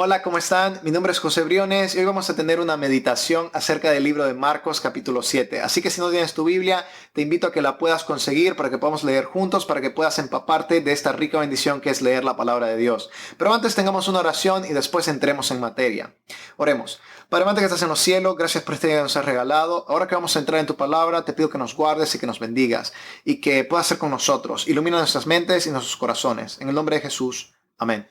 Hola, ¿cómo están? Mi nombre es José Briones y hoy vamos a tener una meditación acerca del libro de Marcos capítulo 7. Así que si no tienes tu Biblia, te invito a que la puedas conseguir para que podamos leer juntos, para que puedas empaparte de esta rica bendición que es leer la palabra de Dios. Pero antes tengamos una oración y después entremos en materia. Oremos. Padre amante que estás en los cielos, gracias por este día que nos has regalado. Ahora que vamos a entrar en tu palabra, te pido que nos guardes y que nos bendigas y que puedas ser con nosotros. Ilumina nuestras mentes y nuestros corazones. En el nombre de Jesús. Amén.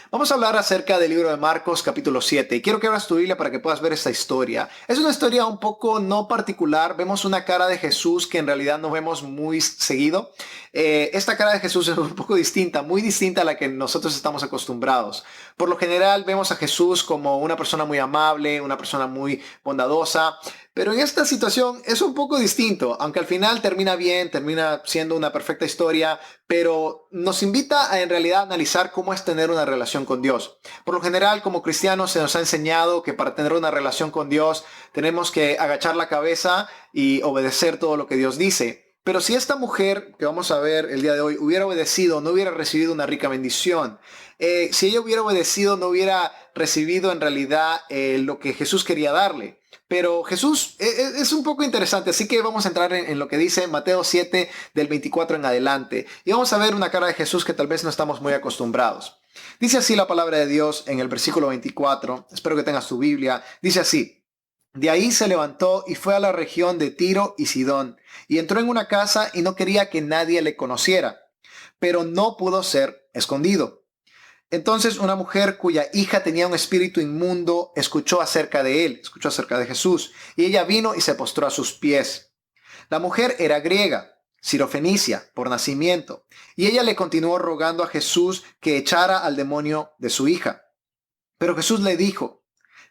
Vamos a hablar acerca del libro de Marcos capítulo 7 y quiero que abras tu Biblia para que puedas ver esta historia. Es una historia un poco no particular, vemos una cara de Jesús que en realidad no vemos muy seguido. Esta cara de Jesús es un poco distinta, muy distinta a la que nosotros estamos acostumbrados. Por lo general vemos a Jesús como una persona muy amable, una persona muy bondadosa, pero en esta situación es un poco distinto, aunque al final termina bien, termina siendo una perfecta historia, pero nos invita a en realidad analizar cómo es tener una relación con Dios. Por lo general, como cristianos se nos ha enseñado que para tener una relación con Dios tenemos que agachar la cabeza y obedecer todo lo que Dios dice. Pero si esta mujer que vamos a ver el día de hoy hubiera obedecido, no hubiera recibido una rica bendición. Si ella hubiera obedecido, no hubiera recibido en realidad lo que Jesús quería darle. Pero Jesús es un poco interesante, así que vamos a entrar en lo que dice Mateo 7 del 24 en adelante. Y vamos a ver una cara de Jesús que tal vez no estamos muy acostumbrados. Dice así la palabra de Dios en el versículo 24. Espero que tengas tu Biblia. Dice así. De ahí se levantó y fue a la región de Tiro y Sidón, y entró en una casa y no quería que nadie le conociera, pero no pudo ser escondido. Entonces una mujer cuya hija tenía un espíritu inmundo escuchó acerca de él, escuchó acerca de Jesús, y ella vino y se postró a sus pies. La mujer era griega, sirofenicia por nacimiento, y ella le continuó rogando a Jesús que echara al demonio de su hija. Pero Jesús le dijo,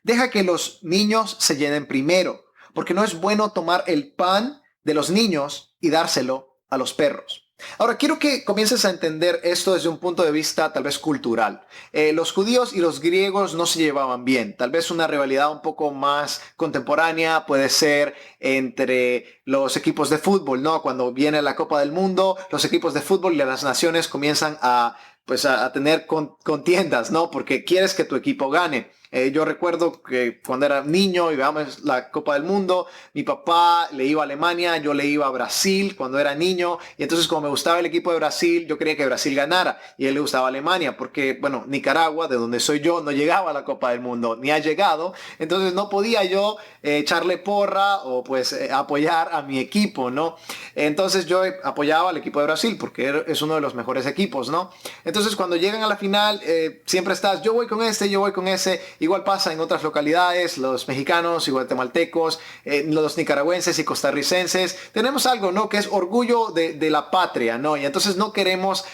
deja que los niños se llenen primero, porque no es bueno tomar el pan de los niños y dárselo a los perros. Ahora, quiero que comiences a entender esto desde un punto de vista tal vez cultural. Los judíos y los griegos no se llevaban bien. Tal vez una rivalidad un poco más contemporánea puede ser entre los equipos de fútbol, ¿no? Cuando viene la Copa del Mundo, los equipos de fútbol y las naciones comienzan a tener contiendas, ¿no? Porque quieres que tu equipo gane. Yo recuerdo que cuando era niño y veamos la Copa del Mundo, mi papá le iba a Alemania, yo le iba a Brasil cuando era niño, y entonces como me gustaba el equipo de Brasil, yo quería que Brasil ganara, y a él le gustaba Alemania, porque, bueno, Nicaragua, de donde soy yo, no llegaba a la Copa del Mundo, ni ha llegado, entonces no podía yo echarle porra o pues apoyar a mi equipo, ¿no? Entonces yo apoyaba al equipo de Brasil, porque es uno de los mejores equipos, ¿no? Entonces cuando llegan a la final, siempre estás, yo voy con este, yo voy con ese. Igual pasa en otras localidades, los mexicanos y guatemaltecos, los nicaragüenses y costarricenses. Tenemos algo, ¿no? Que es orgullo de la patria, ¿no? Y entonces no queremos,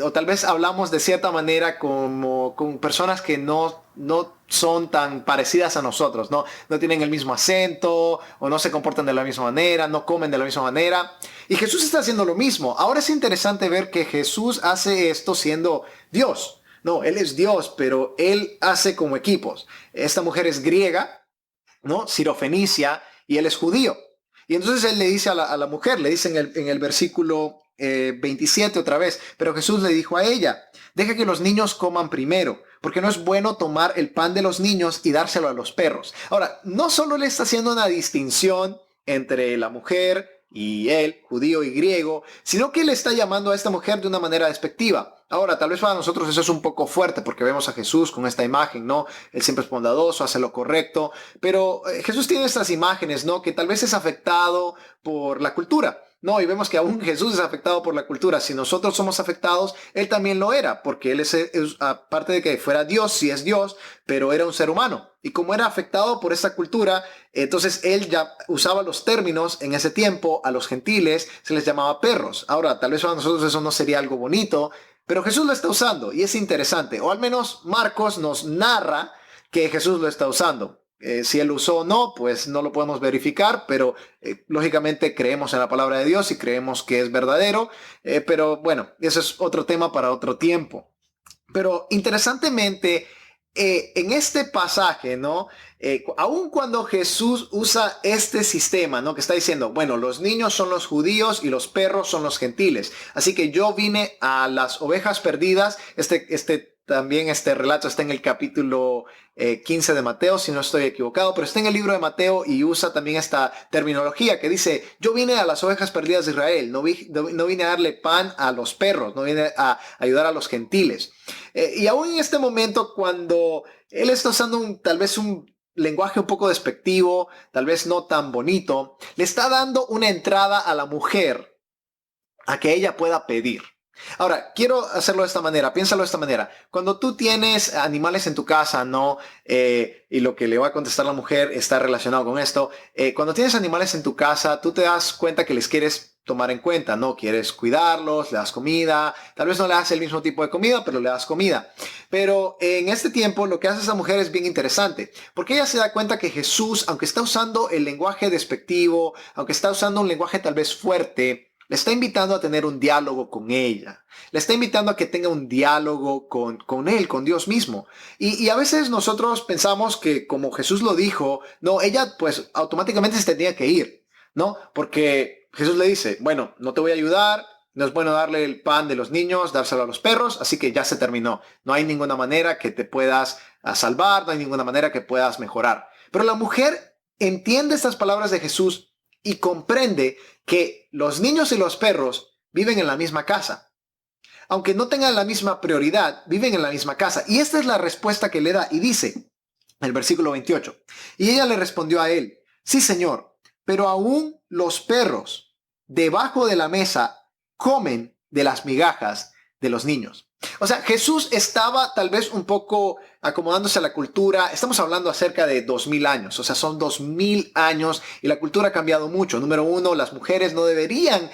o tal vez hablamos de cierta manera como con personas que no son tan parecidas a nosotros, ¿no? No tienen el mismo acento o no se comportan de la misma manera, no comen de la misma manera. Y Jesús está haciendo lo mismo. Ahora es interesante ver que Jesús hace esto siendo Dios. No, Él es Dios, pero Él hace como equipos. Esta mujer es griega, ¿no? Sirofenicia, y Él es judío. Y entonces Él le dice a la mujer, le dice en el versículo 27 otra vez, pero Jesús le dijo a ella, deja que los niños coman primero, porque no es bueno tomar el pan de los niños y dárselo a los perros. Ahora, no solo le está haciendo una distinción entre la mujer y él, judío y griego, sino que le está llamando a esta mujer de una manera despectiva. Ahora, tal vez para nosotros eso es un poco fuerte porque vemos a Jesús con esta imagen, ¿no? Él siempre es bondadoso, hace lo correcto, pero Jesús tiene estas imágenes, ¿no? Que tal vez es afectado por la cultura. No, y vemos que aún Jesús es afectado por la cultura. Si nosotros somos afectados, Él también lo era, porque Él aparte de que fuera Dios, sí es Dios, pero era un ser humano. Y como era afectado por esa cultura, entonces Él ya usaba los términos en ese tiempo, a los gentiles se les llamaba perros. Ahora, tal vez para nosotros eso no sería algo bonito, pero Jesús lo está usando y es interesante. O al menos Marcos nos narra que Jesús lo está usando. Si él usó o no, pues no lo podemos verificar, pero lógicamente creemos en la palabra de Dios y creemos que es verdadero. Pero bueno, eso es otro tema para otro tiempo. Pero interesantemente, en este pasaje, ¿no? Aun cuando Jesús usa este sistema, ¿no? Que está diciendo, bueno, los niños son los judíos y los perros son los gentiles. Así que yo vine a las ovejas perdidas, este también este relato está en el capítulo 15 de Mateo, si no estoy equivocado, pero está en el libro de Mateo y usa también esta terminología que dice, yo vine a las ovejas perdidas de Israel, no vine a darle pan a los perros, no vine a ayudar a los gentiles. Y aún en este momento, cuando él está usando tal vez un lenguaje un poco despectivo, tal vez no tan bonito, le está dando una entrada a la mujer a que ella pueda pedir. Ahora, quiero hacerlo de esta manera, piénsalo de esta manera. Cuando tú tienes animales en tu casa, ¿no? Y lo que le va a contestar la mujer está relacionado con esto. Cuando tienes animales en tu casa, tú te das cuenta que les quieres tomar en cuenta, ¿no? Quieres cuidarlos, le das comida. Tal vez no le das el mismo tipo de comida, pero le das comida. Pero en este tiempo lo que hace esa mujer es bien interesante, porque ella se da cuenta que Jesús, aunque está usando el lenguaje despectivo, aunque está usando un lenguaje tal vez fuerte, le está invitando a tener un diálogo con ella. Le está invitando a que tenga un diálogo con él, con Dios mismo. Y a veces nosotros pensamos que como Jesús lo dijo, no, ella pues automáticamente se tenía que ir, ¿no? Porque Jesús le dice, bueno, no te voy a ayudar, no es bueno darle el pan de los niños, dárselo a los perros, así que ya se terminó. No hay ninguna manera que te puedas salvar, no hay ninguna manera que puedas mejorar. Pero la mujer entiende estas palabras de Jesús y comprende que los niños y los perros viven en la misma casa. Aunque no tengan la misma prioridad, viven en la misma casa. Y esta es la respuesta que le da. Y dice, el versículo 28, y ella le respondió a él, sí, señor, pero aún los perros debajo de la mesa comen de las migajas de los niños. O sea, Jesús estaba tal vez un poco acomodándose a la cultura. Estamos hablando acerca de 2000 años, o sea, son 2000 años y la cultura ha cambiado mucho. Número uno, las mujeres no deberían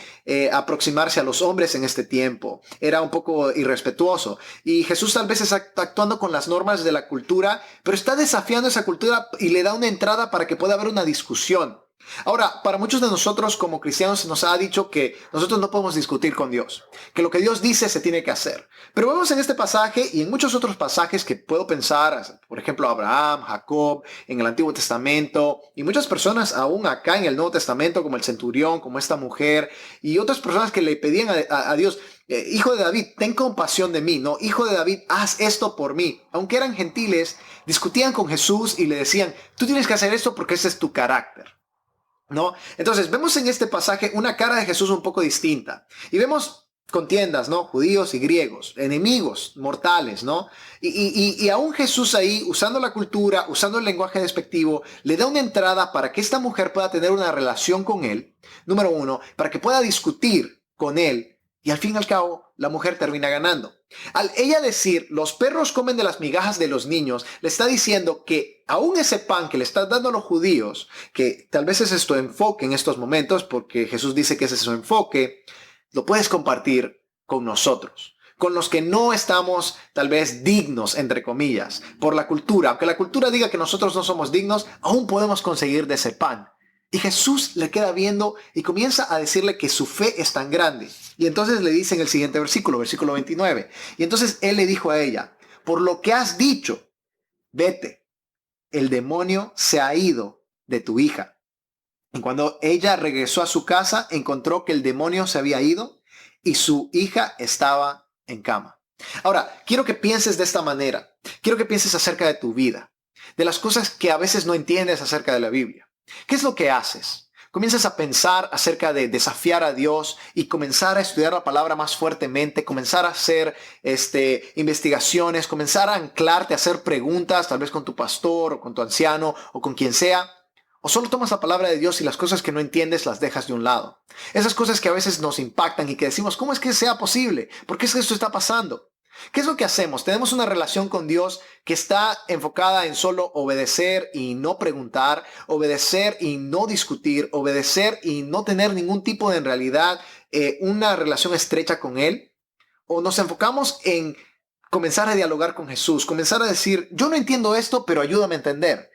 aproximarse a los hombres en este tiempo. Era un poco irrespetuoso. Y Jesús tal vez está actuando con las normas de la cultura, pero está desafiando esa cultura y le da una entrada para que pueda haber una discusión. Ahora, para muchos de nosotros como cristianos se nos ha dicho que nosotros no podemos discutir con Dios, que lo que Dios dice se tiene que hacer. Pero vemos en este pasaje y en muchos otros pasajes que puedo pensar, por ejemplo, Abraham, Jacob, en el Antiguo Testamento, y muchas personas aún acá en el Nuevo Testamento, como el centurión, como esta mujer, y otras personas que le pedían a Dios, hijo de David, ten compasión de mí, ¿no? Hijo de David, haz esto por mí. Aunque eran gentiles, discutían con Jesús y le decían, tú tienes que hacer esto porque ese es tu carácter, ¿no? Entonces vemos en este pasaje una cara de Jesús un poco distinta y vemos contiendas, ¿no? Judíos y griegos, enemigos mortales, ¿no? Y aún Jesús ahí, usando la cultura, usando el lenguaje despectivo, le da una entrada para que esta mujer pueda tener una relación con él, número uno, para que pueda discutir con él y al fin y al cabo la mujer termina ganando. Al ella decir, los perros comen de las migajas de los niños, le está diciendo que aún ese pan que le están dando a los judíos, que tal vez ese es tu enfoque en estos momentos, porque Jesús dice que ese es su enfoque, lo puedes compartir con nosotros, con los que no estamos tal vez dignos, entre comillas, por la cultura. Aunque la cultura diga que nosotros no somos dignos, aún podemos conseguir de ese pan. Y Jesús le queda viendo y comienza a decirle que su fe es tan grande. Y entonces le dice en el siguiente versículo, versículo 29. Y entonces él le dijo a ella, por lo que has dicho, vete, el demonio se ha ido de tu hija. Y cuando ella regresó a su casa, encontró que el demonio se había ido y su hija estaba en cama. Ahora, quiero que pienses de esta manera. Quiero que pienses acerca de tu vida, de las cosas que a veces no entiendes acerca de la Biblia. ¿Qué es lo que haces? Comienzas a pensar acerca de desafiar a Dios y comenzar a estudiar la palabra más fuertemente, comenzar a hacer investigaciones, comenzar a anclarte, a hacer preguntas, tal vez con tu pastor o con tu anciano o con quien sea. O solo tomas la palabra de Dios y las cosas que no entiendes las dejas de un lado. Esas cosas que a veces nos impactan y que decimos, ¿cómo es que sea posible? ¿Por qué es que esto está pasando? ¿Qué es lo que hacemos? Tenemos una relación con Dios que está enfocada en solo obedecer y no preguntar, obedecer y no discutir, obedecer y no tener ningún tipo de en realidad una relación estrecha con Él. O nos enfocamos en comenzar a dialogar con Jesús, comenzar a decir, yo no entiendo esto, pero ayúdame a entender.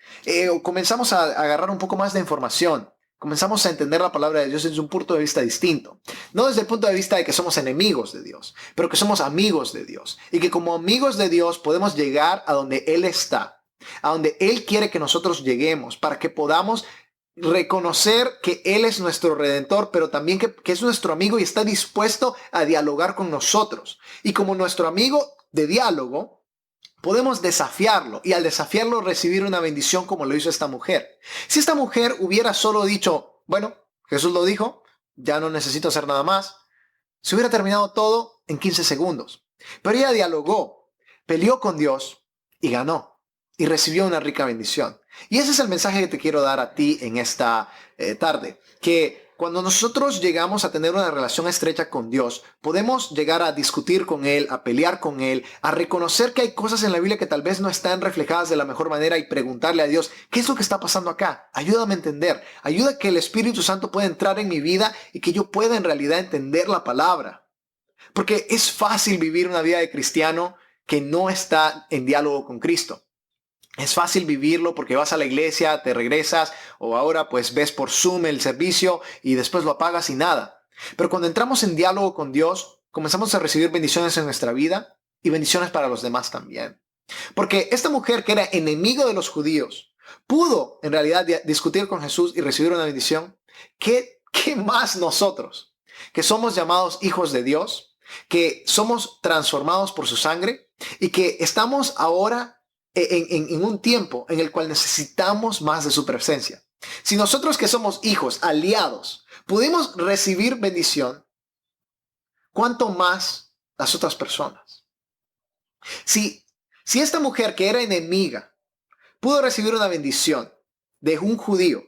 O comenzamos a agarrar un poco más de información. Comenzamos a entender la palabra de Dios desde un punto de vista distinto. No desde el punto de vista de que somos enemigos de Dios, pero que somos amigos de Dios. Y que como amigos de Dios podemos llegar a donde Él está, a donde Él quiere que nosotros lleguemos, para que podamos reconocer que Él es nuestro Redentor, pero también que es nuestro amigo y está dispuesto a dialogar con nosotros. Y como nuestro amigo de diálogo, podemos desafiarlo y al desafiarlo recibir una bendición como lo hizo esta mujer. Si esta mujer hubiera solo dicho, bueno, Jesús lo dijo, ya no necesito hacer nada más, se hubiera terminado todo en 15 segundos. Pero ella dialogó, peleó con Dios y ganó y recibió una rica bendición. Y ese es el mensaje que te quiero dar a ti en esta tarde, que cuando nosotros llegamos a tener una relación estrecha con Dios, podemos llegar a discutir con Él, a pelear con Él, a reconocer que hay cosas en la Biblia que tal vez no están reflejadas de la mejor manera y preguntarle a Dios, ¿qué es lo que está pasando acá? Ayúdame a entender, ayuda a que el Espíritu Santo pueda entrar en mi vida y que yo pueda en realidad entender la palabra. Porque es fácil vivir una vida de cristiano que no está en diálogo con Cristo. Es fácil vivirlo porque vas a la iglesia, te regresas o ahora pues ves por Zoom el servicio y después lo apagas y nada. Pero cuando entramos en diálogo con Dios, comenzamos a recibir bendiciones en nuestra vida y bendiciones para los demás también. Porque esta mujer que era enemiga de los judíos pudo en realidad discutir con Jesús y recibir una bendición. ¿Qué más nosotros? Que somos llamados hijos de Dios, que somos transformados por su sangre y que estamos ahora en un tiempo en el cual necesitamos más de su presencia. Si nosotros que somos hijos, aliados, pudimos recibir bendición, ¿cuánto más las otras personas? Si esta mujer que era enemiga pudo recibir una bendición de un judío,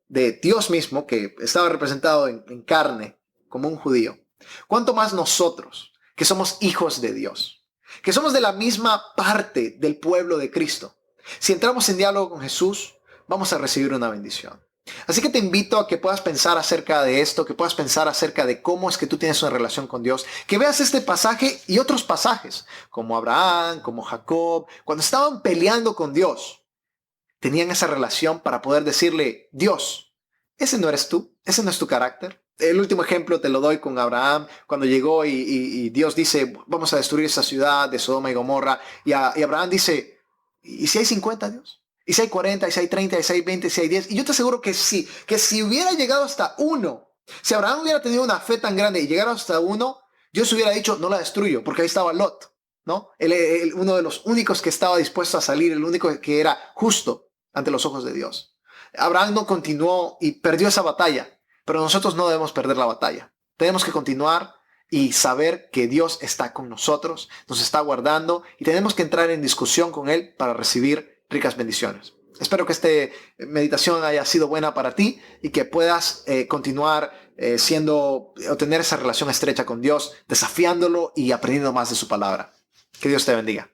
de Dios mismo, que estaba representado en carne como un judío, ¿cuánto más nosotros que somos hijos de Dios? Que somos de la misma parte del pueblo de Cristo. Si entramos en diálogo con Jesús, vamos a recibir una bendición. Así que te invito a que puedas pensar acerca de esto, que puedas pensar acerca de cómo es que tú tienes una relación con Dios, que veas este pasaje y otros pasajes, como Abraham, como Jacob, cuando estaban peleando con Dios, tenían esa relación para poder decirle, Dios, ese no eres tú, ese no es tu carácter. El último ejemplo te lo doy con Abraham, cuando llegó y Dios dice, vamos a destruir esa ciudad de Sodoma y Gomorra. Y Abraham dice, ¿y si hay 50, Dios? ¿Y si hay 40? ¿Y si hay 30? ¿Y si hay 20? ¿Y si hay 10? Y yo te aseguro que sí, que si hubiera llegado hasta uno, si Abraham hubiera tenido una fe tan grande y llegara hasta uno, Dios hubiera dicho, no la destruyo, porque ahí estaba Lot, ¿no? Uno de los únicos que estaba dispuesto a salir, el único que era justo ante los ojos de Dios. Abraham no continuó y perdió esa batalla. Pero nosotros no debemos perder la batalla. Tenemos que continuar y saber que Dios está con nosotros, nos está guardando y tenemos que entrar en discusión con Él para recibir ricas bendiciones. Espero que esta meditación haya sido buena para ti y que puedas continuar o tener esa relación estrecha con Dios, desafiándolo y aprendiendo más de su palabra. Que Dios te bendiga.